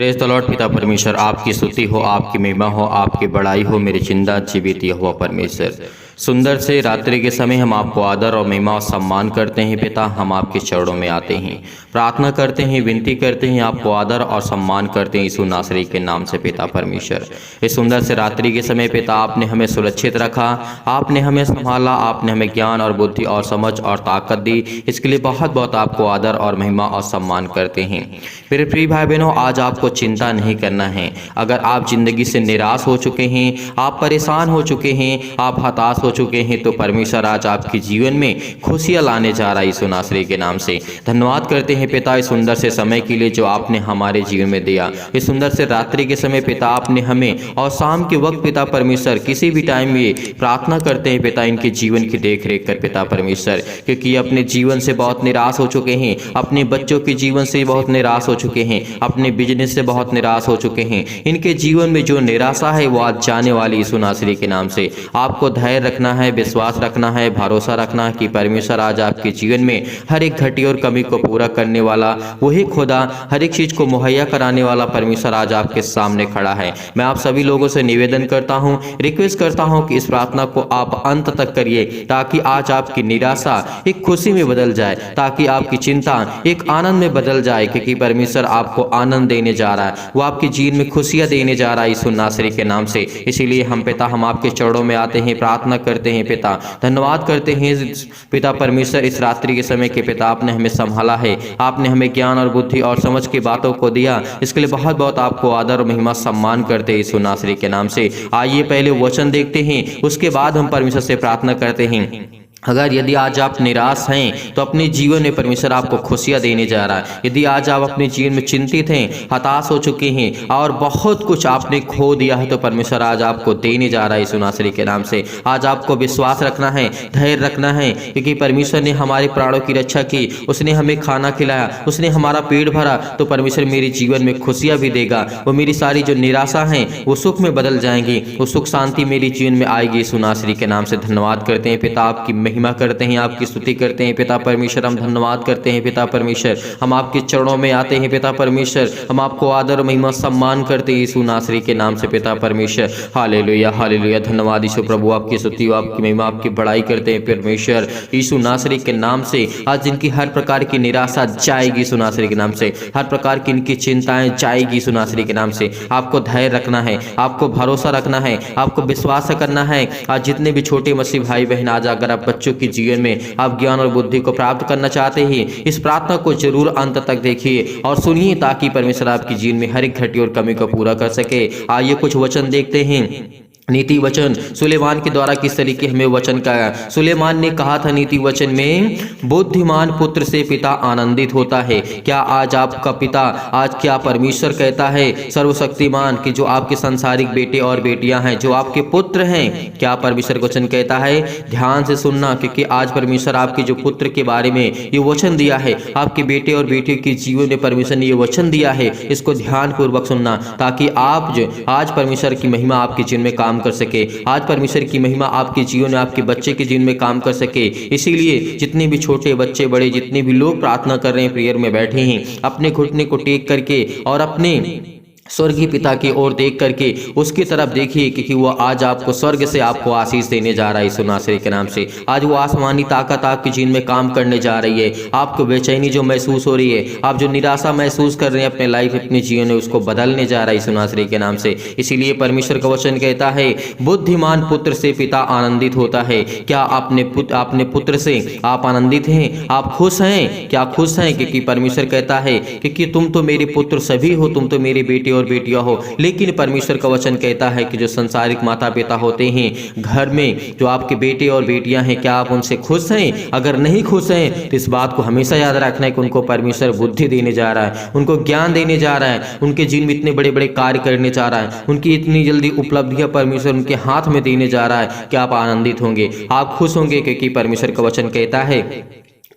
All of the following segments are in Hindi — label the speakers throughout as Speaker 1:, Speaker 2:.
Speaker 1: Praise the Lord. पिता परमेश्वर आपकी स्तुति हो, आपकी महिमा हो, आपकी बड़ाई हो मेरे जिंदा जीवित हुआ परमेश्वर। सुंदर से रात्रि के समय हम आपको आदर और महिमा और सम्मान करते हैं पिता। हम आपके चरणों में आते हैं, प्रार्थना करते हैं, विनती करते हैं, आपको आदर और सम्मान करते हैं यीशु नासरी के नाम से पिता परमेश्वर। इस सुंदर से रात्रि के समय पिता आपने हमें सुरक्षित रखा, आपने हमें संभाला, आपने हमें ज्ञान और बुद्धि और समझ और ताकत दी। इसके लिए बहुत बहुत आपको आदर और महिमा और सम्मान करते हैं। मेरे प्रिय भाई बहनों, आज आपको चिंता नहीं करना है। अगर आप जिंदगी से निराश हो चुके हैं, आप परेशान हो चुके हैं, आप हताश हो चुके हैं, तो परमेश्वर आज आपके जीवन में खुशियां लाने जा रहा है यीशु नासरी के नाम से। धन्यवाद करते हैं पिता इस सुंदर से समय के लिए जो आपने हमारे जीवन में दिया। इस सुंदर से रात्रि के समय पिता आपने हमें, और शाम के वक्त पिता परमेश्वर किसी भी टाइम में प्रार्थना करते हैं पिता इनके जीवन की देख रेख कर पिता परमेश्वर, क्योंकि अपने जीवन से बहुत निराश हो चुके हैं, अपने बच्चों के जीवन से बहुत निराश हो चुके हैं, अपने बिजनेस से बहुत निराश हो चुके हैं। इनके जीवन में जो निराशा है वो आज जाने वाली यीशु नासरी के नाम से। आपको धैर्य रखना है, विश्वास रखना है, भरोसा रखना है कि परमेश्वर आज आपके जीवन में हर एक घटी और कमी को पूरा करने वाला वही खुदा, हर एक चीज को मुहैया कराने वाला परमेश्वर आज आपके सामने खड़ा है। मैं आप सभी लोगों से निवेदन करता हूं, रिक्वेस्ट करता हूं कि इस प्रार्थना को आप अंत तक करिए, ताकि आज आपकी निराशा एक खुशी में बदल जाए, ताकि आपकी चिंता एक आनंद में बदल जाए, क्योंकि परमेश्वर आपको आनंद देने जा रहा है, वो आपके जीवन में खुशियां देने जा रहा है यीशु नासरी के नाम से। इसीलिए हम पिता, हम आपके चरणों में आते हैं, प्रार्थना करते हैं पिता, धन्यवाद करते हैं पिता परमेश्वर इस रात्रि के समय के पिता आपने हमें संभाला है, आपने हमें ज्ञान और बुद्धि और समझ की बातों को दिया। इसके लिए बहुत बहुत आपको आदर और महिमा सम्मान करते हैं यीशु नासरी के नाम से। आइए पहले वचन देखते हैं, उसके बाद हम परमेश्वर से प्रार्थना करते हैं। अगर यदि आज आप निराश हैं तो अपने जीवन में परमेश्वर आपको खुशियां देने जा रहा है। यदि आज आप अपने जीवन में चिंतित हैं, हताश हो चुके हैं और बहुत कुछ आपने खो दिया है, तो परमेश्वर आज आपको देने जा रहा है यीशु नासरी के नाम से। आज आपको विश्वास रखना है, धैर्य रखना है, क्योंकि परमेश्वर ने हमारे प्राणों की रक्षा की, उसने हमें खाना खिलाया, उसने हमारा पेट भरा, तो परमेश्वर मेरे जीवन में खुशियां भी देगा। वो मेरी सारी जो निराशा है वो सुख में बदल जाएंगी, वो सुख शांति मेरे जीवन में आएगी यीशु नासरी के नाम से। धन्यवाद करते हैं पिता, आपकी महिमा करते हैं, आपकी स्तुति करते हैं पिता परमेश्वर। हम धन्यवाद करते हैं पिता परमेश्वर, हम आपके चरणों में आते हैं पिता परमेश्वर, हम आपको आदर महिमा सम्मान करते हैं यीशु नासरी के नाम से पिता परमेश्वर। Hallelujah hallelujah. धन्यवाद यीशु प्रभु, आपकी स्तुति, आपकी महिमा, आपकी बड़ाई करते हैं परमेश्वर यीशु नासरी के नाम से। आज जिनकी हर प्रकार की निराशा जाएगी यीशु नासरी के नाम से, हर प्रकार की इनकी चिंताएं जाएगी यीशु नासरी के नाम से। आपको धैर्य रखना है, आपको भरोसा रखना है, आपको विश्वास करना है। आज जितने भी छोटे मसीह भाई बहन, आज अगर आप बच्चों की जीवन में आप ज्ञान और बुद्धि को प्राप्त करना चाहते हैं, इस प्रार्थना को जरूर अंत तक देखिए और सुनिए, ताकि परमेश्वर आपकी जीवन में हर एक घटी और कमी को पूरा कर सके। आइए कुछ वचन देखते हैं। नीति वचन सुलेमान के द्वारा किस तरीके हमें वचन का, सुलेमान ने कहा था नीति वचन में, बुद्धिमान पुत्र से पिता आनंदित होता है। क्या आज आपका पिता, आज क्या परमेश्वर कहता है सर्वशक्तिमान कि जो आपके संसारिक बेटे और बेटियां हैं, जो आपके पुत्र हैं, क्या परमेश्वर वचन कहता है? ध्यान से सुनना, क्योंकि आज परमेश्वर आपके जो पुत्र के बारे में ये वचन दिया है, आपके बेटे और बेटियों के जीवन में परमेश्वर ने ये वचन दिया है। इसको ध्यान पूर्वक सुनना, ताकि आप जो आज परमेश्वर की महिमा आपके जीवन में काम कर सके, आज परमेश्वर की महिमा आपके जीवन में, आपके बच्चे के जीवन में काम कर सके। इसीलिए जितने भी छोटे बच्चे बड़े, जितने भी लोग प्रार्थना कर रहे हैं, प्रेयर में बैठे हैं, अपने घुटने को टेक करके और अपने स्वर्गीय पिता की ओर देख करके उसकी तरफ देखिए, क्योंकि वो आज आपको स्वर्ग से आपको आशीष देने जा रहा है यीशु नासरी के नाम से। आज वो आसमानी ताकत आपके जीवन में काम करने जा रही है। आपको बेचैनी जो महसूस हो रही है, आप जो निराशा महसूस कर रहे हैं अपने लाइफ, अपने जीवन में, उसको बदलने जा रहा है यीशु नासरी के नाम से। इसीलिए परमेश्वर का वचन कहता है, बुद्धिमान पुत्र से पिता आनंदित होता है। क्या अपने पुत्र से आप आनंदित हैं? आप खुश हैं? क्या खुश हैं? क्योंकि परमेश्वर कहता है, क्योंकि तुम तो मेरे पुत्र सभी हो, तुम तो मेरे बेटे और बेटियां हो। लेकिन परमेश्वर का वचन कहता है कि जो संसारिक माता पिता होते हैं घर में, जो आपके बेटे और बेटियां हैं, क्या आप उनसे खुश हैं? अगर नहीं खुश हैं तो इस बात को हमेशा याद रखना है कि उनको परमेश्वर बुद्धि देने जा रहा है, उनको ज्ञान देने जा रहा है, उनके जीवन में इतने बड़े बड़े कार्य करने जा रहा है, उनकी इतनी जल्दी उपलब्धियां परमेश्वर उनके हाथ में देने जा रहा है कि आप आनंदित होंगे, आप खुश होंगे, क्योंकि परमेश्वर का वचन कहता है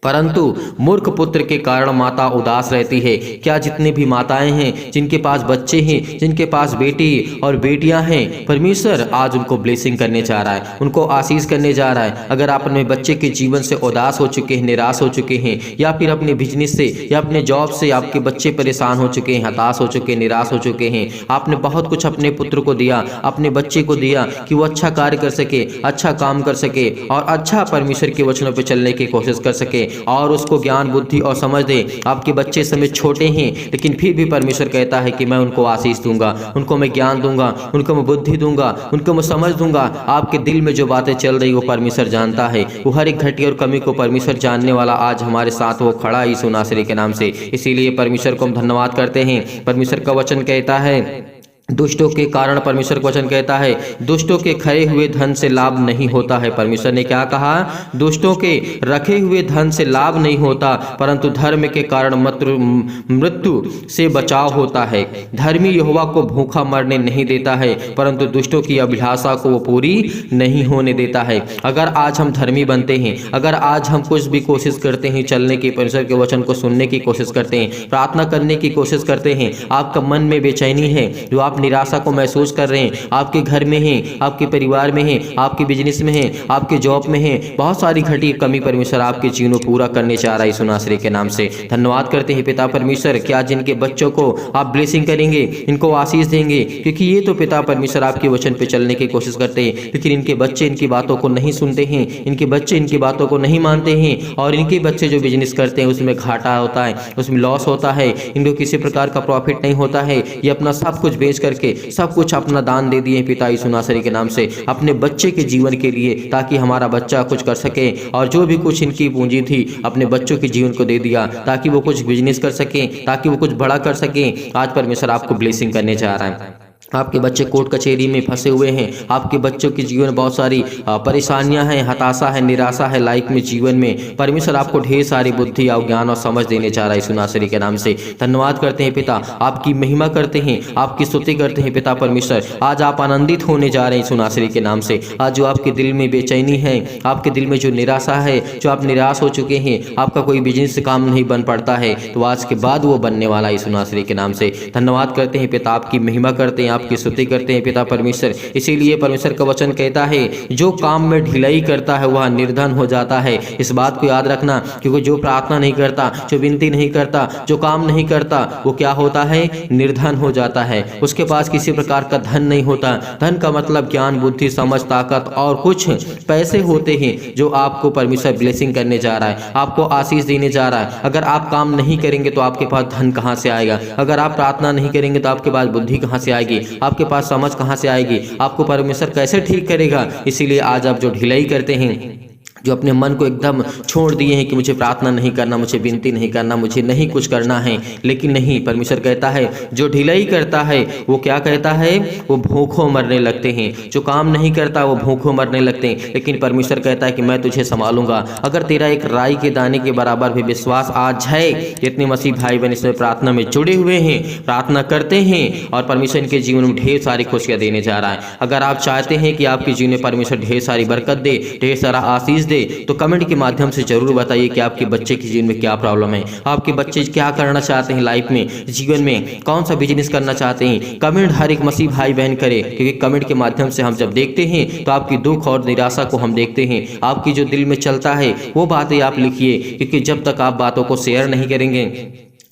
Speaker 1: परंतु मूर्ख पुत्र के कारण माता उदास रहती है। क्या जितने भी माताएं हैं, जिनके पास बच्चे हैं, जिनके पास बेटी और बेटियां हैं, परमेश्वर आज उनको ब्लेसिंग करने जा रहा है, उनको आशीष करने जा रहा है। अगर आप अपने बच्चे के जीवन से उदास हो चुके हैं, निराश हो चुके हैं, या फिर अपने बिजनेस से या अपने जॉब से आपके बच्चे परेशान हो चुके हैं, हताश हो चुके हैं, निराश हो चुके हैं, आपने बहुत कुछ अपने पुत्र को दिया, अपने बच्चे को दिया कि वो अच्छा कार्य कर सके, अच्छा काम कर सके और अच्छा परमेश्वर के वचनों पर चलने की कोशिश कर सके और उसको ज्ञान बुद्धि और समझ दे। आपके बच्चे समय छोटे हैं, लेकिन फिर भी परमेश्वर कहता है कि मैं उनको आशीष दूंगा, उनको मैं ज्ञान दूंगा, उनको मैं बुद्धि दूंगा, उनको मैं समझ दूंगा। आपके दिल में जो बातें चल रही वो परमेश्वर जानता है। वो हर एक घटी और कमी को परमेश्वर जानने वाला आज हमारे साथ वो खड़ा है यीशु नासरी के नाम से। इसीलिए परमेश्वर को हम धन्यवाद करते हैं। परमेश्वर का वचन कहता है, दुष्टों के कारण, परमेश्वर का वचन कहता है, दुष्टों के खरे हुए धन से लाभ नहीं होता है। परमेश्वर ने क्या कहा? दुष्टों के रखे हुए धन से लाभ नहीं होता, परंतु धर्म के कारण मृत्यु से बचाव होता है। धर्मी यहोवा को भूखा मरने नहीं देता है, परंतु दुष्टों की अभिलाषा को वो पूरी नहीं होने देता है। अगर आज हम धर्मी बनते हैं, अगर आज हम कुछ भी कोशिश करते हैं चलने की, परमेश्वर के वचन को सुनने की कोशिश करते हैं, प्रार्थना करने की कोशिश करते हैं, आपका मन में बेचैनी है, जो आप निराशा को महसूस कर रहे हैं, आपके घर में हैं, आपके परिवार में हैं, आपके बिजनेस में हैं, आपके जॉब में हैं, बहुत सारी घटी कमी परमेश्वर आपके जीवन को पूरा करने चाह रहा है यीशु नासरी के नाम से। धन्यवाद करते हैं पिता परमेश्वर, क्या जिनके बच्चों को आप ब्लेसिंग करेंगे, इनको आशीष देंगे, क्योंकि ये तो पिता परमेश्वर आपके वचन पे चलने की कोशिश करते हैं, लेकिन इनके बच्चे इनकी बातों को नहीं सुनते हैं, इनके बच्चे इनकी बातों को नहीं मानते हैं और इनके बच्चे जो बिजनेस करते हैं उसमें घाटा होता है, उसमें लॉस होता है, इनको किसी प्रकार का प्रॉफिट नहीं होता है। ये अपना सब कुछ बेच करके सब कुछ अपना दान दे दिए पिता यीशु नासरी के नाम से अपने बच्चे के जीवन के लिए, ताकि हमारा बच्चा कुछ कर सके। और जो भी कुछ इनकी पूंजी थी अपने बच्चों के जीवन को दे दिया, ताकि वो कुछ बिजनेस कर सकें, ताकि वो कुछ बड़ा कर सकें। आज परमेश्वर आपको ब्लेसिंग करने जा रहा है। आपके बच्चे कोर्ट कचहरी में फंसे हुए हैं, आपके बच्चों के जीवन में बहुत सारी परेशानियां हैं, हताशा है, निराशा है लाइफ में, जीवन में। परमेश्वर आपको ढेर सारी बुद्धि और ज्ञान और समझ देने जा रहा है यीशु नासरी के नाम से। धन्यवाद करते हैं पिता, आपकी महिमा करते हैं, आपकी स्तुति करते हैं पिता परमेश्वर। आज आप आनंदित होने जा रहे हैं यीशु नासरी के नाम से। आज जो आपके दिल में बेचैनी है, आपके दिल में जो निराशा है, जो आप निराश हो चुके हैं, आपका कोई बिजनेस काम नहीं बन पड़ता है, तो आज के बाद वो बनने वाला है यीशु नासरी के नाम से। धन्यवाद करते हैं पिता, आपकी महिमा करते हैं, की स्तुति करते हैं पिता परमेश्वर। इसीलिए परमेश्वर का वचन कहता है, जो काम में ढिलाई करता है वह निर्धन हो जाता है। इस बात को याद रखना, क्योंकि जो प्रार्थना नहीं करता, जो विनती नहीं करता, जो काम नहीं करता, वो क्या होता है? निर्धन हो जाता है। उसके पास किसी प्रकार का धन नहीं होता। धन का मतलब ज्ञान बुद्धि समझ ताकत और कुछ पैसे होते हैं, जो आपको परमेश्वर ब्लेसिंग करने जा रहा है, आपको आशीष देने जा रहा है। अगर आप काम नहीं करेंगे तो आपके पास धन कहाँ से आएगा? अगर आप प्रार्थना नहीं करेंगे तो आपके पास बुद्धि कहाँ से आएगी? आपके पास समझ कहां से आएगी? आपको परमेश्वर कैसे ठीक करेगा? इसीलिए आज आप जो ढिलाई करते हैं, जो अपने मन को एकदम छोड़ दिए हैं कि मुझे प्रार्थना नहीं करना, मुझे विनती नहीं करना, मुझे नहीं कुछ करना है, लेकिन नहीं, परमेश्वर कहता है जो ढिलाई करता है वो क्या कहता है? वो भूखों मरने लगते हैं। जो काम नहीं करता वो भूखों मरने लगते हैं, लेकिन परमेश्वर कहता है कि मैं तुझे संभालूंगा। अगर तेरा एक राई के दाने के बराबर भी विश्वास आज है, जितने मसीह भाई बहन इसमें प्रार्थना में जुड़े हुए हैं, प्रार्थना करते हैं और परमेश्वर इनके जीवन में ढेर सारी खुशियां देने जा रहा है। अगर आप चाहते हैं कि आपके जीवन में परमेश्वर ढेर सारी बरकत दे, ढेर सारा आशीष, तो कमेंट के माध्यम से जरूर बताइए कि आपके बच्चे के जीवन में क्या प्रॉब्लम है, आपके बच्चे क्या करना चाहते हैं लाइफ में, जीवन में कौन सा बिजनेस करना चाहते हैं। कमेंट हर एक मसीह भाई बहन करे, क्योंकि कमेंट के माध्यम से हम जब देखते हैं तो आपकी दुख और निराशा को हम देखते हैं, आपकी जो दिल में चलता है वो बातें आप लिखिए, क्योंकि जब तक आप बातों को शेयर नहीं करेंगे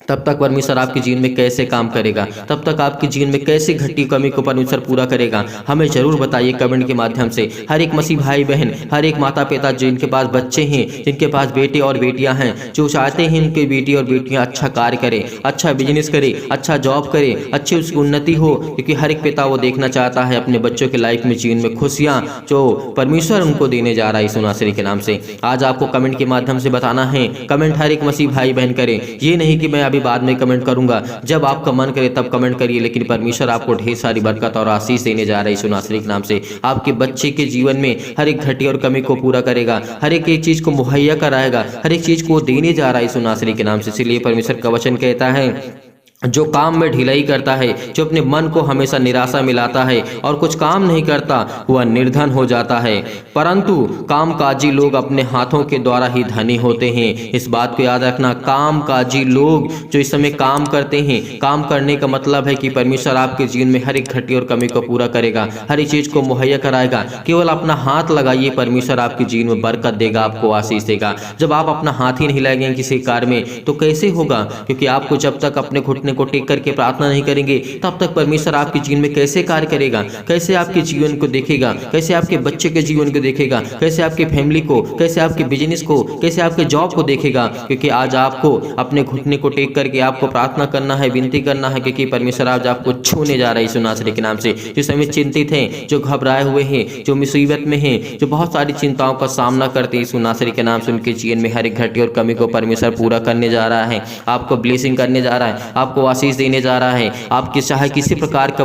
Speaker 1: तब तक परमेश्वर आपके जीवन में कैसे काम करेगा, तब तक आपके जीवन में कैसे घटी कमी को परमेश्वर पूरा करेगा। हमें जरूर बताइए कमेंट के माध्यम से। हर एक मसीह भाई बहन, हर एक माता पिता जिनके पास बच्चे हैं, जिनके पास बेटे और बेटियां हैं, जो चाहते हैं इनके बेटी और बेटियां अच्छा कार्य करें, अच्छा बिजनेस करें, अच्छा जॉब करें, अच्छी उसकी उन्नति हो, क्योंकि हर एक पिता वो देखना चाहता है अपने बच्चों के लाइफ में, जीवन में खुशियाँ जो परमेश्वर उनको देने जा रहा है यीशु नासरी के नाम से। आज आपको कमेंट के माध्यम से बताना है। कमेंट हर एक मसीह भाई बहन करें, ये नहीं कि मैं अभी बाद में कमेंट करूंगा, जब आपका मन करे तब कमेंट करिए, लेकिन परमेश्वर आपको ढेर सारी बरकत और आशीष देने जा रहा है यीशु नासरी के नाम से। आपके बच्चे के जीवन में हर एक घटी और कमी को पूरा करेगा, हर एक चीज को मुहैया कराएगा, हर एक चीज को देने जा रहा है यीशु नासरी के नाम से। इसलिए परमेश्वर का वचन कहता है, जो काम में ढिलाई करता है, जो अपने मन को हमेशा निराशा मिलाता है और कुछ काम नहीं करता, वह निर्धन हो जाता है। परंतु कामकाजी लोग अपने हाथों के द्वारा ही धनी होते हैं। इस बात को याद रखना, कामकाजी लोग जो इस समय काम करते हैं, काम करने का मतलब है कि परमेश्वर आपके जीवन में हर एक घटी और कमी को पूरा करेगा, हर एक चीज को मुहैया कराएगा। केवल अपना हाथ लगाइए, परमेश्वर आपके जीवन में बरकत देगा, आपको आशीष देगा। जब आप अपना हाथ ही नहीं लगाएंगे किसी कार्य में तो कैसे होगा? क्योंकि आपको जब तक अपने घुटने को टेक करके प्रार्थना नहीं करेंगे तब तक परमेश्वर आपके जीवन में कैसे कार्य करेगा, कैसे आपके जीवन को देखेगा, कैसे आपके बच्चे के जीवन को देखेगा, कैसे आपके फैमिली को, कैसे आपके बिजनेस को, कैसे आपके जॉब को देखेगा? क्योंकि आज आपको अपने घुटने को टेक करके आपको प्रार्थना करना है, विनती करना है, क्योंकि परमेश्वर आज आपको छूने जा रहा है यीशु नासरी के नाम से। जो समय चिंतित हैं, जो घबराए हुए हैं, जो मुसीबत में हैं, जो बहुत सारी चिंताओं का सामना करते हैं, यीशु नासरी के नाम से उनके जीवन में हर एक घटी और कमी को परमेश्वर पूरा करने जा रहा है, आपको ब्लेसिंग करने जा रहा है, आपको आशीष देने जा रहा है। आपके चाहे किसी प्रकार का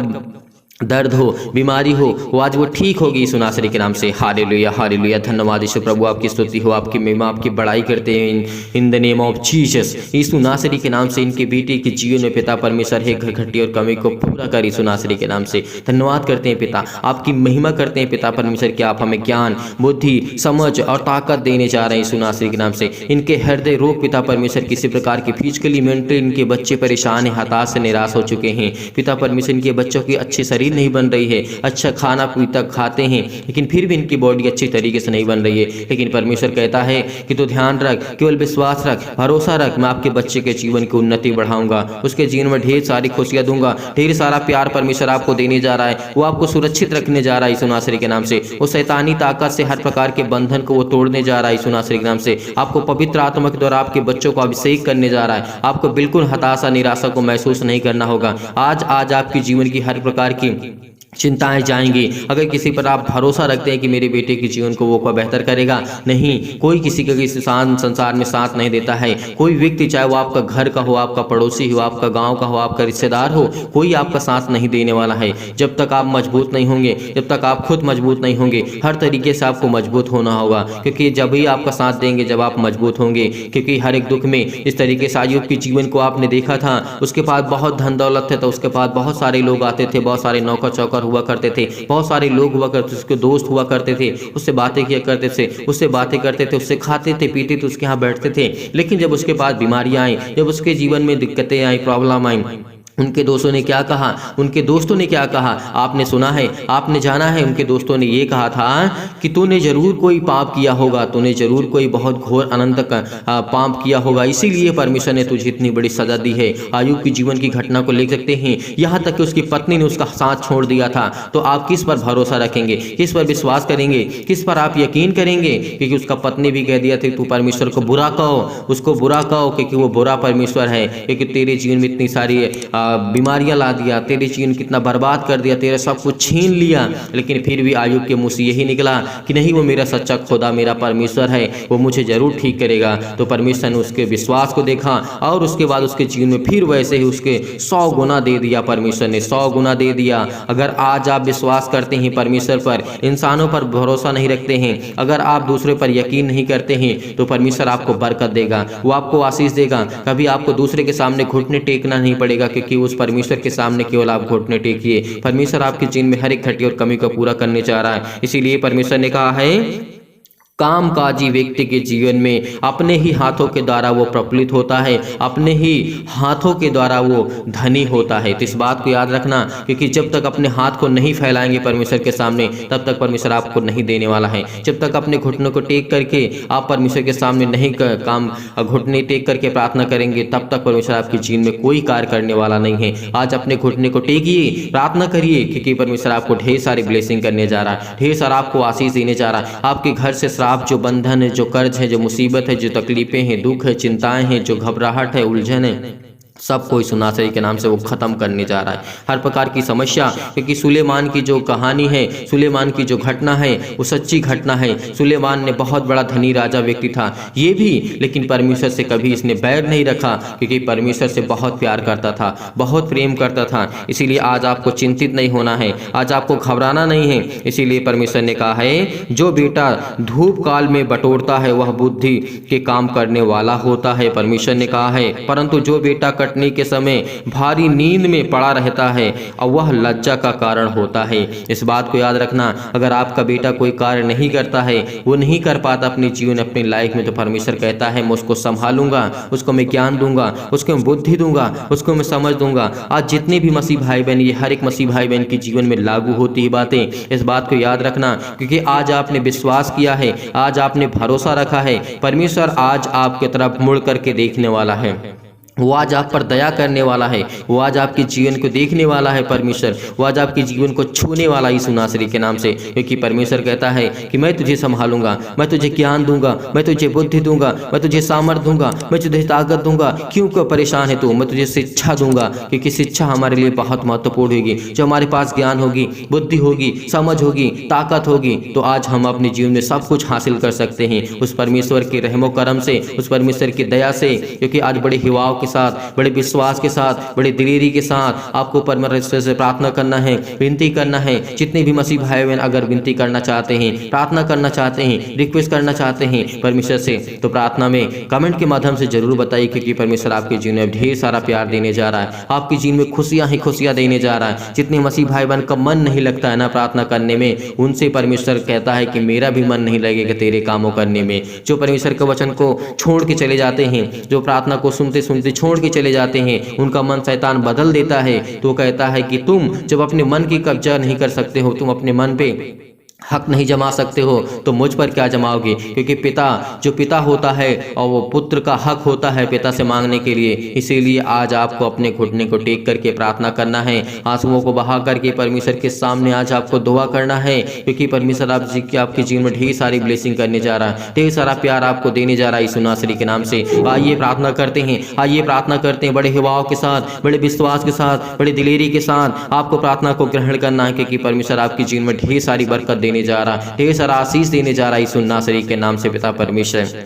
Speaker 1: दर्द हो, बीमारी हो, वो आज वो ठीक होगी यीशु नासरी के नाम से। Hallelujah, hallelujah. धन्यवाद यीशु प्रभु, आपकी स्तुति हो, आपकी महिमा, आपकी बड़ाई करते हैं in the name of Jesus. यीशु नासरी के नाम से इनके बेटे के जीवन में पिता परमेश्वर है घटी और कमी को पूरा कर यीशु नासरी के नाम से। धन्यवाद करते हैं पिता, आपकी महिमा करते हैं पिता परमेश्वर कि आप हमें ज्ञान, बुद्धि, समझ और ताकत देने जा रहे हैं यीशु नासरी के नाम से। इनके हृदय रोग पिता परमेश्वर किसी प्रकार की फिजिकली मेंटली इनके बच्चे परेशान हैं, हताश से निराश हो चुके हैं पिता परमेश्वर। इनके बच्चों की अच्छी शरीर नहीं बन रही है, अच्छा खाना पीता खाते हैं लेकिन फिर भी इनकी बॉडी अच्छी तरीके से नहीं बन रही है। लेकिन परमेश्वर कहता है कि तू ध्यान रख, केवल विश्वास रख, भरोसा रख, मैं आपके बच्चे के जीवन की उन्नति बढ़ाऊंगा, उसके जीवन में ढेर सारी खुशियां दूंगा, ढेर सारा प्यार परमेश्वर आपको देने जा रहा है, वो आपको सुरक्षित रखने जा रहा है यीशु नासरी के नाम से। वो शैतानी ताकत से हर प्रकार के बंधन को वो तोड़ने जा रहा है यीशु नासरी के नाम से। आपको पवित्र आत्मा के द्वारा आपके बच्चों को अभिषेक करने जा रहा है, आपको बिल्कुल हताशा निराशा को महसूस नहीं करना होगा। आज आपके जीवन की हर प्रकार की चिंताएं जाएंगी। अगर किसी पर आप भरोसा रखते हैं कि मेरे बेटे के जीवन को वो बेहतर करेगा, नहीं, कोई किसी का इस संसार में साथ नहीं देता है। कोई व्यक्ति, चाहे वो आपका घर का हो, आपका पड़ोसी हो, आपका गांव का हो, आपका रिश्तेदार हो, कोई आपका साथ नहीं देने वाला है जब तक आप मजबूत नहीं होंगे, जब तक आप खुद मजबूत नहीं होंगे। हर तरीके से आपको मजबूत होना होगा, क्योंकि जब ही आपका साथ देंगे जब आप मजबूत होंगे। क्योंकि हर एक दुख में इस तरीके से अय्यूब के जीवन को आपने देखा था, उसके पास बहुत धन दौलत थे तो उसके पास बहुत सारे लोग आते थे, बहुत सारे नौकर चौकर हुआ करते थे, बहुत सारे लोग हुआ करते थे, उसके दोस्त हुआ करते थे, उससे बातें किया करते थे, उससे बातें करते थे, उससे खाते थे पीते थे, उसके यहाँ बैठते थे। लेकिन जब उसके पास बीमारियां आई, जब उसके जीवन में दिक्कतें आई, प्रॉब्लम आई, उनके दोस्तों ने क्या कहा, उनके दोस्तों ने क्या कहा आपने सुना है, आपने जाना है। उनके दोस्तों ने ये कहा था कि तूने जरूर कोई पाप किया होगा, तूने जरूर कोई बहुत घोर अनंत पाप किया होगा, इसीलिए परमेश्वर ने तुझे इतनी बड़ी सजा दी है। अय्यूब की जीवन की घटना को ले सकते हैं, यहाँ तक कि उसकी पत्नी ने उसका साथ छोड़ दिया था। तो आप किस पर भरोसा रखेंगे, किस पर विश्वास करेंगे, किस पर आप यकीन करेंगे? क्योंकि उसका पत्नी भी कह दिया था तू परमेश्वर को बुरा कहो, उसको बुरा कहो, क्योंकि वो बुरा परमेश्वर है, क्योंकि तेरे जीवन में इतनी सारी बीमारियां ला दिया, तेरे जीवन कितना बर्बाद कर दिया, तेरा सब कुछ छीन लिया। लेकिन फिर भी अय्यूब के मुंह से यही निकला कि नहीं, वो मेरा सच्चा खुदा, मेरा परमेश्वर है, वो मुझे जरूर ठीक करेगा। तो परमेश्वर ने उसके विश्वास को देखा और उसके बाद उसके जीवन में फिर वैसे ही उसके 100 गुना दे दिया। परमेश्वर ने 100 गुना दे दिया। अगर आज आप विश्वास करते हैं परमेश्वर पर, इंसानों पर भरोसा नहीं रखते हैं, अगर आप दूसरे पर यकीन नहीं करते हैं, तो परमेश्वर आपको बरकत देगा, वो आपको आशीष देगा। कभी आपको दूसरे के सामने घुटने टेकना नहीं पड़ेगा, क्योंकि उस परमेश्वर के सामने केवल आप घुटने टेकिए। परमेश्वर आपके जीवन में हर एक घटी और कमी को पूरा करने जा रहा है। इसीलिए परमेश्वर ने कहा है कामकाजी व्यक्ति के जीवन में अपने ही हाथों के द्वारा वो प्रफुल्लित होता है, अपने ही हाथों के द्वारा वो धनी होता है। तो इस बात को याद रखना, क्योंकि जब तक अपने हाथ को नहीं फैलाएंगे परमेश्वर के सामने, तब तक परमेश्वर आपको नहीं देने वाला है। जब तक अपने घुटनों को टेक करके आप परमेश्वर के सामने नहीं काम घुटने टेक करके प्रार्थना करेंगे, तब तक परमेश्वर आपके जीवन में कोई कार्य करने वाला नहीं है। आज अपने घुटने को टेकिए, प्रार्थना करिए, क्योंकि परमेश्वर आपको ढेर सारी ब्लेसिंग करने जा रहा है, ढेर सारा आपको आशीष देने जा रहा है। आपके घर से आप जो बंधन है, जो कर्ज है, जो मुसीबत है, जो तकलीफें हैं, दुख है, चिंताएं हैं, जो घबराहट है, उलझन है, सब कोई सुनासरी के नाम से वो खत्म करने जा रहा है। हर प्रकार की समस्या, क्योंकि सुलेमान की जो कहानी है, सुलेमान की जो घटना है, वो सच्ची घटना है। सुलेमान ने बहुत बड़ा धनी राजा व्यक्ति था ये भी, लेकिन परमेश्वर से कभी इसने बैर नहीं रखा, क्योंकि परमेश्वर से बहुत प्यार करता था, बहुत प्रेम करता था। इसीलिए आज आपको चिंतित नहीं होना है, आज आपको घबराना नहीं है। इसीलिए परमेश्वर ने कहा है जो बेटा धूप काल में बटोरता है वह बुद्धि के काम करने वाला होता है। परमेश्वर ने कहा है परंतु जो बेटा कटने के समय भारी नींद में पड़ा रहता है और वह लज्जा का कारण होता है। इस बात को याद रखना, अगर आपका बेटा कोई कार्य नहीं करता है, वो नहीं कर पाता अपने जीवन अपनी लाइफ में, तो परमेश्वर कहता है मैं उसको संभालूंगा, उसको मैं ज्ञान दूंगा, उसको मैं बुद्धि दूंगा, उसको मैं समझ दूंगा। आज जितने भी मसीह भाई बहन, ये हर एक मसीह भाई बहन के जीवन में लागू होती है बातें। इस बात को याद रखना, क्योंकि आज आपने विश्वास किया है, आज आपने भरोसा रखा है, परमेश्वर आज आपकी तरफ मुड़ करके देखने वाला है। वो आज आप पर दया करने वाला है, वो आज आपके जीवन को देखने वाला है परमेश्वर, वो आज आपके जीवन को छूने वाला यीशु नासरी के नाम से। क्योंकि परमेश्वर कहता है कि मैं तुझे संभालूंगा, मैं तुझे ज्ञान दूंगा, मैं तुझे बुद्धि दूंगा, मैं तुझे सामर्थ दूंगा, मैं तुझे ताकत दूंगा। क्यों परेशान है तू? मैं तुझे शिक्षा दूंगा, क्योंकि शिक्षा हमारे लिए बहुत महत्वपूर्ण होगी। जो हमारे पास ज्ञान होगी, बुद्धि होगी, समझ होगी, ताकत होगी, तो आज हम अपने जीवन में सब कुछ हासिल कर सकते हैं उस परमेश्वर के रहमो करम से, उस परमेश्वर की दया से। क्योंकि आज बड़े हिवाव साथ, बड़े विश्वास के साथ, बड़े दिलेरी के साथ आपको परमेश्वर से प्रार्थना करना है, विनती करना है। जितने भी मसीह भाई बहन अगर विनती करना चाहते हैं, प्रार्थना करना चाहते हैं, रिक्वेस्ट करना चाहते हैं परमेश्वर से, तो प्रार्थना में कमेंट के माध्यम से जरूर बताइए, क्योंकि परमेश्वर आपके जीवन में ढेर सारा प्यार देने जा रहा है, आपके जीवन में खुशियां ही खुशियां देने जा रहा है। जितने मसीह भाई बहन का मन नहीं लगता है ना प्रार्थना करने में, उनसे परमेश्वर कहता है कि मेरा भी मन नहीं लगेगा तेरे कामों करने में। जो परमेश्वर के वचन को छोड़ के चले जाते हैं, जो प्रार्थना को सुनते सुनते छोड़ के चले जाते हैं, उनका मन शैतान बदल देता है। तो कहता है कि तुम जब अपने मन की कब्जा नहीं कर सकते हो, तुम अपने मन पे हक नहीं जमा सकते हो, तो मुझ पर क्या जमाओगे? क्योंकि पिता जो पिता होता है और वो पुत्र का हक होता है पिता से मांगने के लिए। इसीलिए आज आपको अपने घुटने को टेक करके प्रार्थना करना है, आंसुओं को बहा करके परमेश्वर के सामने आज आपको दुआ करना है, क्योंकि परमेश्वर आपके जीवन में ढेर सारी ब्लेसिंग करने जा रहा है, ढेर सारा प्यार आपको देने जा रहा है यीशु नासरी के नाम से। आइए प्रार्थना करते हैं, आइए प्रार्थना करते हैं बड़े हिवाव के साथ, बड़े विश्वास के साथ, बड़े दिलेरी के साथ। आपको प्रार्थना को ग्रहण करना है, क्योंकि परमेश्वर आपके जीवन में ढेर सारी बरकत देने जा रहा, ढेर सारा आशीष देने जा रहा है यीशु नासरी के नाम से। पिता परमेश्वर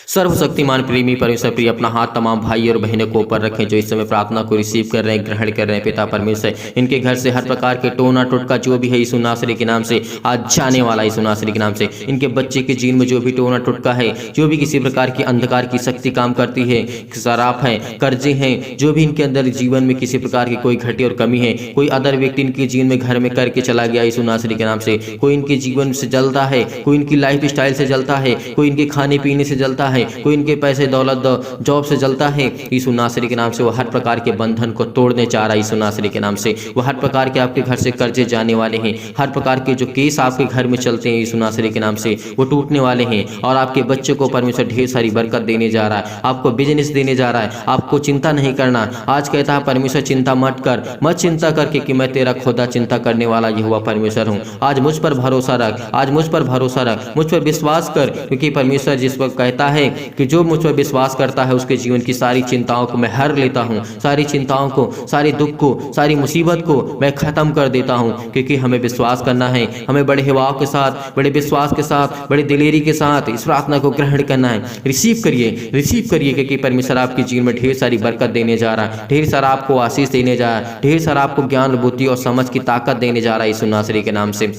Speaker 1: सर्वशक्तिमान प्रेमी परमेश्वर प्रिय, अपना हाथ तमाम भाई और बहनों को ऊपर रखें जो इस समय प्रार्थना को रिसीव कर रहे हैं, ग्रहण कर रहे हैं। पिता परमेश्वर इनके घर से हर प्रकार के टोना टोटका जो भी है यीशु नासरी के नाम से आज जाने वाला यीशु नासरी के नाम से। इनके बच्चे के जीवन में जो भी टोना टोटका है, जो भी किसी प्रकार की अंधकार की शक्ति काम करती है, शराब है, कर्जे हैं, जो भी इनके अंदर जीवन में किसी प्रकार की कोई घटी और कमी है, कोई अदर व्यक्ति इनके जीवन में घर में करके चला गया यीशु नासरी के नाम से, कोई इनके जीवन से जलता है, कोई इनकी लाइफ स्टाइल से जलता है, कोई इनके खाने पीने से जलता है, कोई इनके पैसे दौलत जॉब से जलता है, यीशु नासरी के नाम से वो हर प्रकार के बंधन को तोड़ने चाह रहा है यीशु नासरी के नाम से। वो हर प्रकार के आपके घर से कर्जे जाने वाले हैं, हर प्रकार के जो केस आपके घर में चलते हैं यीशु नासरी के नाम से वो टूटने वाले हैं। और आपके बच्चे को परमेश्वर ढेर सारी बरकत देने जा रहा है, आपको बिजनेस देने जा रहा है, आपको चिंता नहीं करना। आज कहता है परमेश्वर चिंता मत कर, मत चिंता करके कि मैं तेरा खुदा चिंता करने वाला यहोवा परमेश्वर हूँ। आज मुझ पर भरोसा रख, आज मुझ पर भरोसा रख, मुझ पर विश्वास कर, क्योंकि परमेश्वर जिस पर कहता है कि जो मुझ पर विश्वास करता है उसके जीवन की सारी चिंताओं को मैं हर लेता हूँ, सारी चिंताओं को, सारे दुख को, सारी मुसीबत को मैं खत्म कर देता हूँ। क्योंकि हमें विश्वास करना है, हमें बड़े हिवाव के साथ, बड़े विश्वास के साथ, बड़े दिलेरी के साथ इस प्रार्थना को ग्रहण करना है। रिसीव करिए, रिसीव करिए, क्योंकि परमेश्वर आपके जीवन में ढेर सारी बरकत देने जा रहा है, ढेर सारा आपको आशीष देने जा रहा है, ढेर सारा आपको ज्ञान बुद्धि और समझ की ताकत देने जा रहा है यीशु नासरी के नाम से।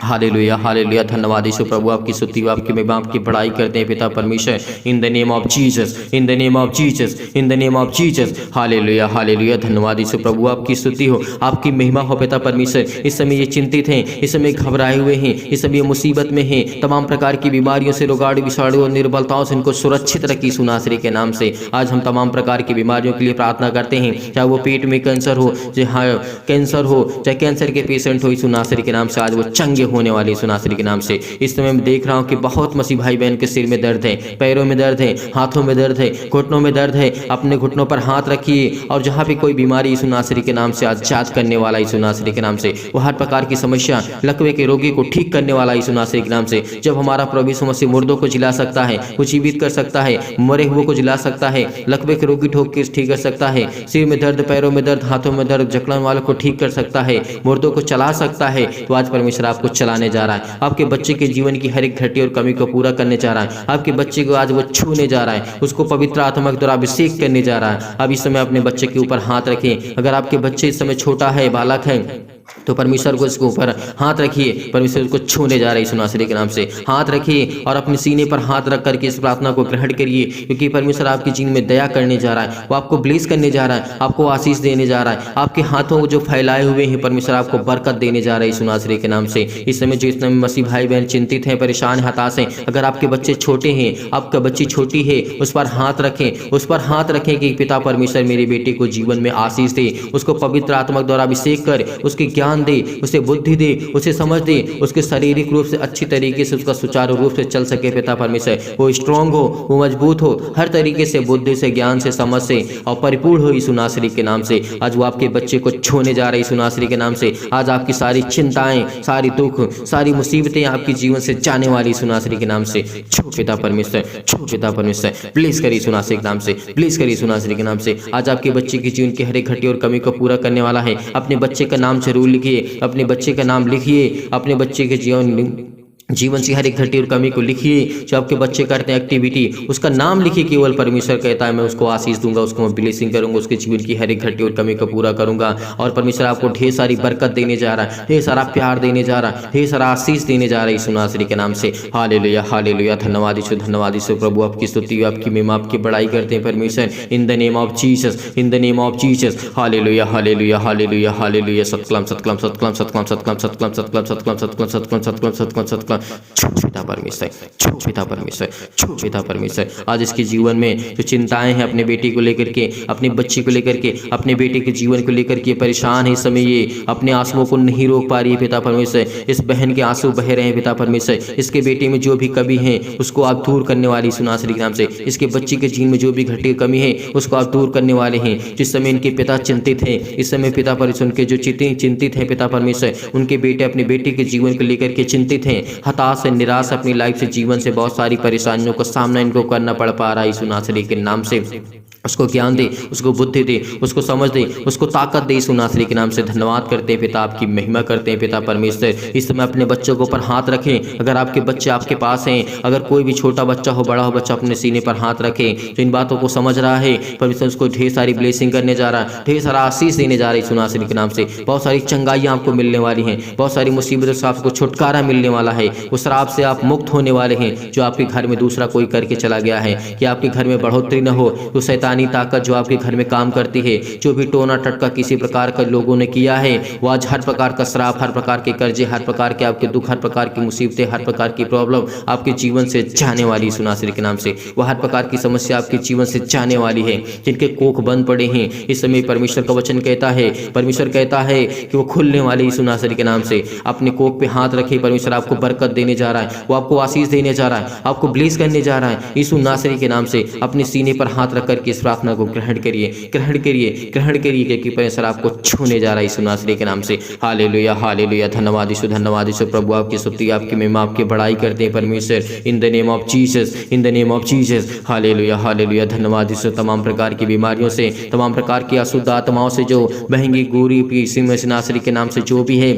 Speaker 1: हालेलुया, हालेलुया, धन्यवाद यीशु प्रभु, आपकी स्तुति, आपकी महिमा, आपकी बड़ाई करते हैं पिता परमेश्वर। In the name of Jesus, in the name of Jesus, in the name of Jesus. Hallelujah, hallelujah, धन्यवाद यीशु प्रभु, आपकी स्तुति हो, आपकी महिमा हो पिता परमेश्वर। इस समय ये चिंतित हैं, इस समय घबराए हुए हैं, इस समय मुसीबत में हैं, तमाम प्रकार की बीमारियों से, रोगाणु विषाणु और निर्बलताओं से इनको सुरक्षित रखी यीशु नासरी के नाम से। आज हम तमाम प्रकार की बीमारियों के लिए प्रार्थना करते हैं, चाहे वो पेट में कैंसर हो, चाहे कैंसर हो, चाहे कैंसर के पेशेंट हो, यीशु नासरी के नाम से आज वो चंगे होने वाले यीशु नासरी के नाम से। इस समय मैं देख रहा हूँ कि बहुत मसीह भाई बहन के सिर में दर्द है, पैरों में दर्द है, हाथों में दर्द है, घुटनों में दर्द है। अपने घुटनों पर हाथ रखिए और जहाँ पे कोई बीमारी यीशु नासरी के नाम से आजाद करने वाला यीशु नासरी के नाम से, वो हर प्रकार की समस्या, लकवे के रोगी को ठीक करने वाला यीशु नासरी के नाम से। जब हमारा प्रभु यीशु मसीह मुर्दों को जिला सकता है, वो जीवित कर सकता है, मरे हुए को जिला सकता है, लकवे के रोगी ठोक के ठीक कर सकता है, सिर में दर्द, पैरों में दर्द, हाथों में दर्द, जकड़न वालों को ठीक कर सकता है, मुर्दों को चला सकता है, तो आज परमेश्वर आपको चलाने जा रहा है। आपके बच्चे के जीवन की हर एक घटी और कमी को पूरा करने जा रहा है। आपके बच्चे को आज वो छूने जा रहा है, उसको पवित्र आत्मा के द्वारा अभिषेक करने जा रहा है। अब इस समय अपने बच्चे के ऊपर हाथ रखें। अगर आपके बच्चे इस समय छोटा है, बालक है, तो परमेश्वर को इसके ऊपर हाथ रखिए, परमेश्वर को छूने जा रहे हैं यीशु नासरी के नाम से। हाथ रखिए और अपने सीने पर हाथ रख करके इस प्रार्थना को ग्रहण करिए, क्योंकि परमेश्वर आपके जीवन में दया करने जा रहा है, वो आपको ब्लेस करने जा रहा है, आपको आशीष देने जा रहा है। आपके हाथों को जो फैलाए हुए हैं परमेश्वर आपको बरकत देने जा रहा है यीशु नासरी के नाम से। इस समय जो इस समय मसीह भाई बहन चिंतित हैं, परेशान, हताश हैं, अगर आपके बच्चे छोटे हैं, आपका बच्ची छोटी है, उस पर हाथ रखें, उस पर हाथ रखें कि पिता परमेश्वर मेरे बेटे को जीवन में आशीष दे, उसको पवित्र आत्मा द्वारा अभिषेक कर, उसके ज्ञान दे, उसे बुद्धि दे, उसे समझ दे, उसके शारीरिक रूप से अच्छी तरीके से उसका सुचारू रूप से चल सके पिता परमेश्वर, वो स्ट्रांग हो, वो मजबूत हो, हर तरीके से बुद्धि से, ज्ञान से, समझ से और परिपूर्ण हो यीशु नासरी के नाम से। आज वो आपके बच्चे को छूने जा रहे यीशु नासरी के नाम से। आज आपकी सारी चिंताएं, सारी दुख, सारी मुसीबतें आपके जीवन से जाने वाली यीशु नासरी के नाम से। छू पिता परमेश्वर, छू पिता परमेश्वर, प्लीज करिए यीशु नासरी के नाम से, प्लीज करिए यीशु नासरी के नाम से। आज आपके बच्चे के जीवन की हर एक घटी और कमी को पूरा करने वाला है। अपने बच्चे का नाम जरूर लिखिए, अपने बच्चे का नाम लिखिए, अपने बच्चे के जीवन से हर एक घटी और कमी को लिखिए। जो आपके बच्चे करते हैं एक्टिविटी, उसका नाम लिखिए। केवल परमेश्वर कहता है मैं उसको आशीष दूंगा, उसको मैं ब्लेसिंग करूंगा, उसके जीवन की हर एक घटी और कमी को पूरा करूंगा। और परमेश्वर आपको ढेर सारी बरकत देने जा रहा है, ढेर सारा प्यार देने जा रहा है, ढेर सारा आशीष देने जा रहा है यीशु नासरी के नाम से। हालेलुया, हालेलुया, धन्यवाद यीशु, धन्यवाद यीशु। प्रभु आपकी स्तुति, आपकी महिमा, आपकी बड़ाई करते हैं परमेश्वर। In the name of Jesus, in the name of Jesus. Hallelujah, hallelujah, hallelujah, hallelujah. सतकलम, सतकलम, सतकलम, सतकलम, सतकलम, सतकलम, सतकलम, सतकलम, सतकलम, सतकलम, सतकलम, सतकलम, सतकलम। पिता परमेश्वर, छू पिता परमेश्वर, छू पिता परमेश्वर। आज इसके जीवन में जो चिंताएं हैं अपने बेटी को लेकर के, अपनी बच्ची को लेकर के, अपने बेटे के जीवन को लेकर के परेशान है, इस समय ये अपने आंसुओं को नहीं रोक पा रही है पिता परमेश्वर। इस बहन के आंसू बह रहे हैं पिता परमेश्वर। इसके बेटे में जो भी कमी है उसको आप दूर करने वाली यीशु नासरी के नाम से। इसके बच्ची के जीवन में जो भी घटी कमी है उसको आप दूर करने वाले हैं। जिस समय इनके पिता चिंतित हैं, इस समय पिता परमेश्वर उनके जो चिंतित हैं पिता परमेश्वर, उनके बेटे अपने बेटे के जीवन को लेकर के चिंतित हैं, हताश है, निराश, अपनी लाइफ से, जीवन से बहुत सारी परेशानियों का सामना इनको करना पड़ पा रहा है यीशु नासरी के नाम से। उसको ज्ञान दे, उसको बुद्धि दे, उसको समझ दे, उसको ताकत दे यीशु नासरी के नाम से। धन्यवाद करते हैं पिता, आपकी महिमा करते हैं पिता परमेश्वर। इस समय अपने बच्चों के ऊपर हाथ रखें। अगर आपके बच्चे आपके पास हैं, अगर कोई भी छोटा बच्चा हो, बड़ा हो बच्चा, अपने सीने पर हाथ रखें। जो इन बातों को समझ रहा है परमेश्वर उसको ढेर सारी ब्लेसिंग करने जा रहा है, ढेर सारा आशीष देने जा रहा है यीशु नासरी के नाम से। बहुत सारी चंगाइयाँ आपको मिलने वाली हैं, बहुत सारी मुसीबतों से आपको छुटकारा मिलने वाला है। उस श्राप से आप मुक्त होने वाले हैं जो आपके घर में दूसरा कोई करके चला गया है। कि आपके घर में बढ़ोतरी न हो, तो शैतानी ताकत जो आपके घर में काम करती है, जो भी टोना टटका किसी प्रकार का लोगों ने किया है, वो आज हर प्रकार का श्राप, हर प्रकार के कर्जे, हर प्रकार के आपके दुख, हर प्रकार की मुसीबतें, हर प्रकार की प्रॉब्लम आपके जीवन से जाने वाली यीशु नासरी के नाम से। वो हर प्रकार की समस्या आपके जीवन से जाने वाली है। जिनके कोख बंद पड़े हैं, इस समय परमेश्वर का वचन कहता है, परमेश्वर कहता है कि वो खुलने वाले यीशु नासरी के नाम से। अपने कोख पे हाथ रखे, परमेश्वर आपको बरकत देने जा रहा है, वो आपको आशीष देने जा रहा है, आपको ब्लेस करने जा रहा है यीशु नासरी के नाम से। अपने सीने पर हाथ रख करके इस प्रार्थना को ग्रहण करिए, ग्रहण करिए, ग्रहण करिए, क्योंकि परमेश्वर आपको छूने जा रहा है यीशु नासरी के नाम से। हालेलुया, हालेलुया, धन्यवाद यीशु, धन्यवाद यीशु। प्रभु आपकी स्तुति, आपकी महिमा, आपकी बड़ाई करते हैं परमेश्वर। In the name of Jesus, in the name of Jesus. Hallelujah, hallelujah, धन्यवाद यीशु। तमाम प्रकार की बीमारियों से, तमाम प्रकार की अशुद्ध आत्माओं से, जो बहंगी गोरी यीशु नासरी के नाम से जो भी है,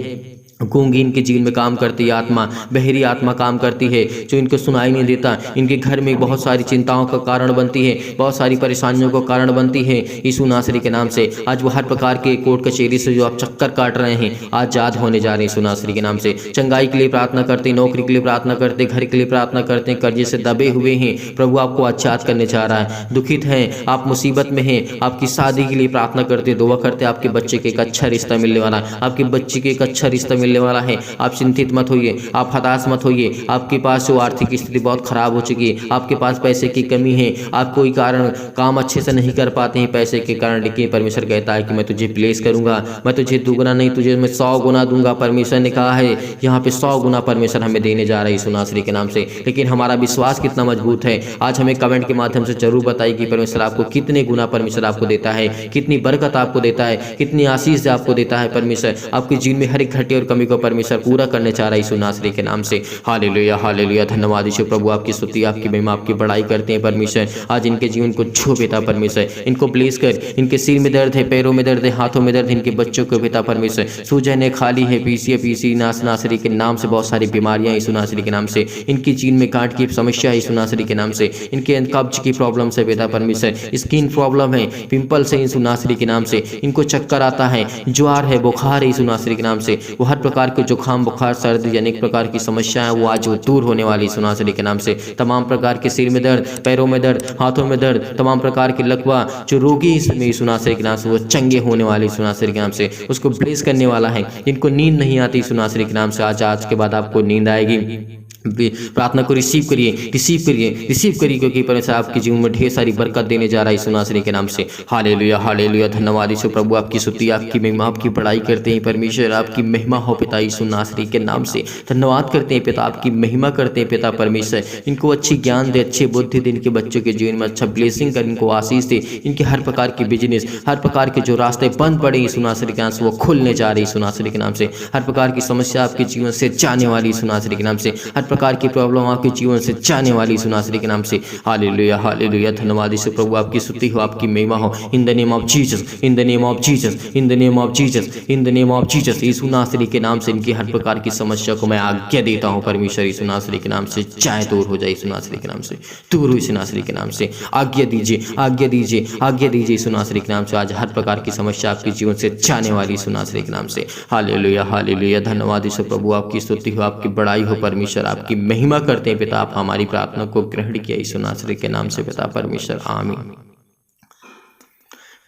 Speaker 1: गूंगी इनके जीवन में काम करती है आत्मा, बहरी आत्मा काम करती है, जो इनको सुनाई नहीं देता, इनके घर में बहुत सारी चिंताओं का कारण बनती है, बहुत सारी परेशानियों का कारण बनती है यीशु नासरी के नाम से। आज वो हर प्रकार के कोर्ट कचहरी से जो आप चक्कर काट रहे हैं, आज आजाद होने जा रहे हैं यीशु नासरी के नाम से। चंगाई के लिए प्रार्थना करते, नौकरी के लिए प्रार्थना करते, घर के लिए प्रार्थना करते, कर्जे से दबे हुए हैं, प्रभु आपको आजाद करने जा रहा है। दुखित हैं, आप मुसीबत में हैं, आपकी शादी के लिए प्रार्थना करते, दुआ करते, आपके बच्चे के एक अच्छा रिश्ता मिलने वाला है, आपके बच्चे के एक अच्छा रिश्ता मिलने वाला है। आप चिंतित मत होइए, आप हताश मत होइए। आपके पास जो आर्थिक स्थिति बहुत खराब हो चुकी है, आपके पास पैसे की कमी है, आप कोई कारण काम अच्छे से नहीं कर पाते हैं पैसे के कारण, लेकिन परमेश्वर कहता है कि मैं तुझे ब्लेस करूंगा, मैं तुझे दुगना नहीं, तुझे मैं 100 गुना दूंगा। परमेश्वर ने कहा है यहाँ पे 100 गुना परमेश्वर हमें देने जा रहा है यीशु नासरी के नाम से। लेकिन हमारा विश्वास कितना मजबूत है, आज हमें कमेंट के माध्यम से जरूर बताइए कि परमेश्वर आपको कितने गुना परमेश्वर आपको देता है, कितनी बरकत आपको देता है, कितनी आशीष आपको देता है परमेश्वर। आपके जीवन में हर एक घटे और कमी को परमेश्वर पूरा करने चाह रहा है यीशु नासरी के नाम से। हालेलुया हालेलुया, धन्यवाद यीशु प्रभु, आपकी स्तुति आपकी महिमा आपकी बड़ाई करते हैं परमेश्वर। आज इनके जीवन को छू पिता परमेश्वर, इनको ब्लेस कर। इनके सिर में दर्द है, पैरों में दर्द है, हाथों में दर्द, इनके बच्चों को पिता परमेश्वर सूजन है, खाली है, पीसी नासरी के नाम से बहुत सारी बीमारियां यीशु नासरी के नाम से। इनकी जीवन में गांठ की समस्या है यीशु नासरी के नाम से। इनके कब्ज की प्रॉब्लम से पिता परमेश्वर, स्किन प्रॉब्लम है, पिंपल्स है यीशु नासरी के नाम से। इनको चक्कर आता है, ज्वार है, बुखार है यीशु नासरी के नाम से। वो हर प्रकार के जुकाम बुखार सर्दी अनेक प्रकार की समस्याएं वो आज दूर होने वाली यीशु नासरी के नाम से। तमाम प्रकार के सिर में दर्द, पैरों में दर्द, हाथों में दर्द, तमाम प्रकार के लकवा जो रोगी इसमें यीशु नासरी के नाम से वो चंगे होने वाले यीशु नासरी के नाम से। उसको ब्लेस करने वाला है। इनको नींद नहीं आती यीशु नासरी के नाम से। आज के बाद आपको नींद आएगी। प्रार्थना को रिसीव करिए क्योंकि परमेश्वर आपके जीवन में ढेर सारी बरकत देने जा रहा है यीशु नासरी के नाम से। हालेलुया हालेलुया, धन्यवाद यीशु प्रभु, आपकी स्तुति आपकी महिमा आपकी बड़ाई करते हैं परमेश्वर। आपकी महिमा हो पिता यीशु नासरी के नाम से। धन्यवाद करते हैं पिता, आपकी महिमा करते हैं पिता परमेश्वर। इनको अच्छी ज्ञान दे, अच्छी बुद्धि दे, इनके बच्चों के जीवन में अच्छा ब्लेसिंग कर, इनको आशीष दे। इनके हर प्रकार के बिजनेस, हर प्रकार के जो रास्ते बंद पड़े यीशु नासरी के नाम से वो खुलने जा रहे यीशु नासरी के नाम से। हर प्रकार की समस्या आपके जीवन से जाने वाली यीशु नासरी के नाम से। हर प्रकार की प्रॉब्लम आपके जीवन से जाने वाली यीशु नासरी के नाम से। हालेलुया हालेलुया, धन्यवाद यीशु प्रभु, आपकी स्तुति हो आपकी महिमा हो। In the name of Jesus, in the name of Jesus, in the name of Jesus, in the name of Jesus, यीशु नासरी के नाम से इनकी हर प्रकार की समस्या को मैं आज्ञा देता हूँ परमेश्वर यीशु नासरी के नाम से। चाहे दूर हो जाए यीशु नासरी के नाम से, दूर हो यीशु नासरी के नाम से। आज्ञा दीजिए आज्ञा दीजिए आज्ञा दीजिए यीशु नासरी के नाम से। आज हर प्रकार की समस्या आपके जीवन से जाने वाली यीशु नासरी के नाम से। हालेलुया हालेलुया, धन्यवाद यीशु प्रभु, आपकी स्तुति हो आपकी बड़ाई हो परमेश्वर। आपकी महिमा करते हैं पिता, आप हमारी प्रार्थना को ग्रहण किया यीशु नासरी के नाम से पिता परमेश्वर, आमीन।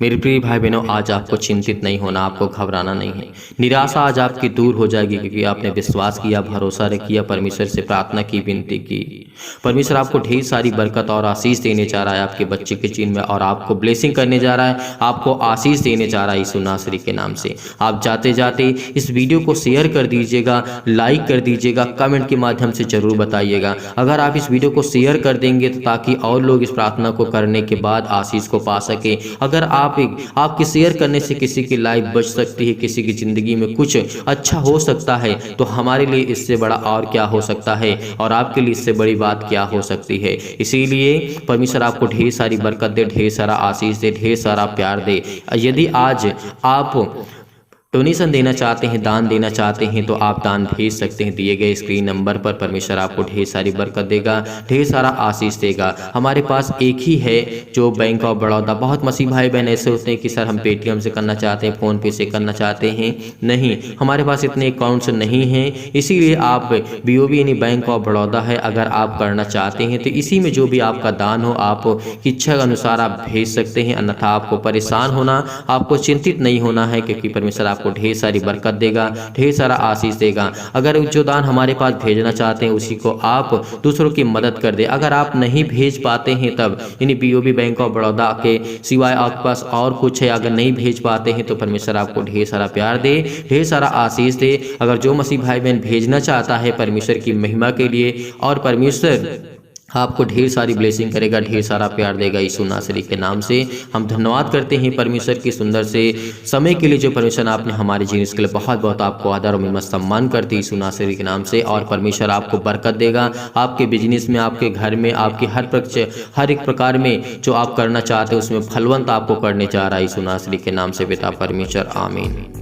Speaker 1: मेरे प्रिय भाई बहनों, आज आपको चिंतित नहीं होना, आपको घबराना नहीं है। निराशा आज आपकी दूर हो जाएगी क्योंकि आपने विश्वास किया, भरोसा किया, परमेश्वर से प्रार्थना की, विनती की। परमेश्वर आपको ढेर सारी बरकत और आशीष देने जा रहा है आपके बच्चे के जीवन में, और आपको ब्लेसिंग करने जा रहा है, आपको आशीष देने जा रहा है यीशु नासरी के नाम से। आप जाते जाते इस वीडियो को शेयर कर दीजिएगा, लाइक कर दीजिएगा, कमेंट के माध्यम से जरूर बताइएगा। अगर आप इस वीडियो को शेयर कर देंगे तो ताकि और लोग इस प्रार्थना को करने के बाद आशीष को पा सके। अगर आपके शेयर करने से किसी की लाइफ बच सकती है, किसी की जिंदगी में कुछ अच्छा हो सकता है, तो हमारे लिए इससे बड़ा और क्या हो सकता है, और आपके लिए इससे बड़ी बात क्या हो सकती है। इसीलिए परमेश्वर आपको ढेर सारी बरकत दे, ढेर सारा आशीष दे, ढेर सारा प्यार दे। यदि आज आप डोनेशन देना चाहते हैं, दान देना चाहते हैं, तो आप दान भेज सकते हैं दिए गए स्क्रीन नंबर पर। परमेश्वर आपको ढेर सारी बरकत देगा, ढेर सारा आशीष देगा। हमारे पास एक ही है जो बैंक ऑफ बड़ौदा। बहुत मसीह भाई बहन ऐसे होते हैं कि सर हम पेटीएम से करना चाहते हैं, फ़ोन पे से करना चाहते हैं। नहीं, हमारे पास इतने अकाउंट्स नहीं हैं, इसीलिए आप BOB यानी बैंक ऑफ बड़ौदा है, अगर आप करना चाहते हैं तो इसी में जो भी आपका दान हो आप इच्छा के अनुसार आप भेज सकते हैं। अन्यथा आपको परेशान होना, आपको चिंतित नहीं होना है, क्योंकि परमेश्वर आपको ढेर सारी बरकत देगा, ढेर सारा आशीष देगा। अगर जो दान हमारे पास भेजना चाहते हैं उसी को आप दूसरों की मदद कर दे। अगर आप नहीं भेज पाते हैं तब यानी BOB बैंक ऑफ बड़ौदा के सिवाय आपके पास और कुछ है, अगर नहीं भेज पाते हैं तो परमेश्वर आपको ढेर सारा प्यार दे, ढेर सारा आशीष दे। अगर जो मसीह भाई बहन भेजना चाहता है परमेश्वर की महिमा के लिए, और परमेश्वर आपको ढेर सारी ब्लेसिंग करेगा, ढेर सारा प्यार देगा यीशु नासरी के नाम से। हम धन्यवाद करते हैं परमेश्वर की सुंदर से समय के लिए जो परमेश्वर आपने हमारे जीवन के लिए। बहुत बहुत आपको आदर और महिमा सम्मान करते यीशु नासरी के नाम से। और परमेश्वर आपको बरकत देगा, आपके बिजनेस में, आपके घर में, आपके हर एक प्रकार में जो आप करना चाहते हैं उसमें फलवंत आपको करने जा रहा है यीशु नासरी के नाम से पिता परमेश्वर, आमीन।